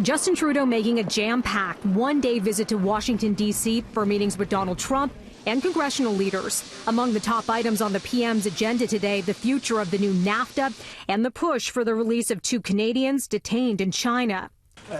Justin Trudeau making a jam-packed one-day visit to Washington, D.C. for meetings with Donald Trump and congressional leaders. Among the top items on the PM's agenda today, the future of the new NAFTA and the push for the release of 2 Canadians detained in China.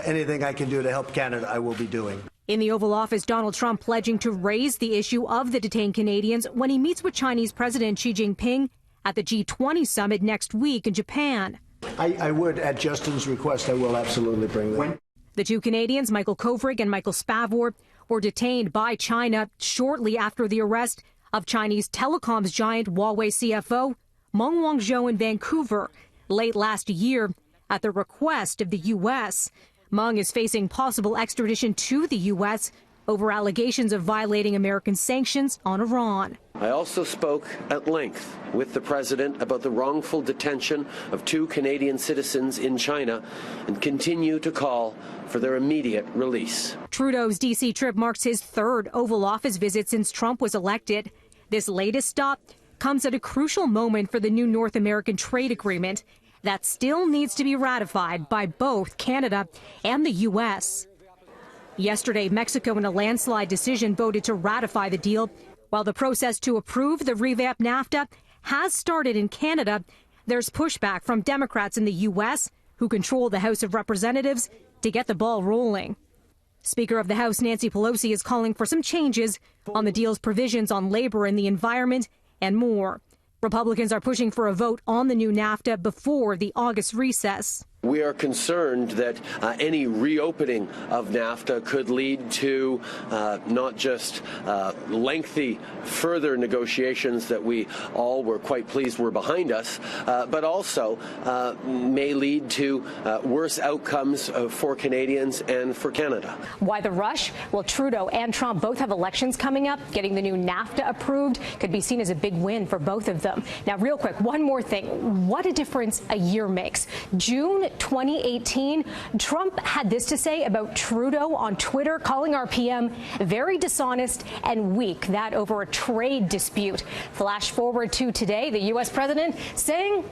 Anything I can do to help Canada, I will be doing. In the Oval Office, Donald Trump pledging to raise the issue of the detained Canadians when he meets with Chinese President Xi Jinping at the G20 summit next week in Japan. I would, at Justin's request, I will absolutely bring them. The 2 Canadians, Michael Kovrig and Michael Spavor, were detained by China shortly after the arrest of Chinese telecoms giant Huawei CFO Meng Wanzhou in Vancouver late last year at the request of the U.S. Meng is facing possible extradition to the U.S. over allegations of violating American sanctions on Iran. I also spoke at length with the president about the wrongful detention of 2 Canadian citizens in China and continue to call for their immediate release. Trudeau's D.C. trip marks his 3rd Oval Office visit since Trump was elected. This latest stop comes at a crucial moment for the new North American trade agreement that still needs to be ratified by both Canada and the U.S. Yesterday, Mexico, in a landslide decision, voted to ratify the deal. While the process to approve the revamped NAFTA has started in Canada, there's pushback from Democrats in the U.S., who control the House of Representatives, to get the ball rolling. Speaker of the House Nancy Pelosi is calling for some changes on the deal's provisions on labor and the environment and more. Republicans are pushing for a vote on the new NAFTA before the August recess. We are concerned that any reopening of NAFTA could lead to not just lengthy further negotiations that we all were quite pleased were behind us, but also may lead to worse outcomes for Canadians and for Canada. Why the rush? Well, Trudeau and Trump both have elections coming up. Getting the new NAFTA approved could be seen as a big win for both of them. Now, real quick, one more thing. What a difference a year makes. June 2018, Trump had this to say about Trudeau on Twitter, calling our PM very dishonest and weak, that over a trade dispute. Flash forward to today, the U.S. president saying,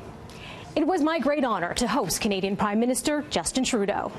"It was my great honor to host Canadian Prime Minister Justin Trudeau."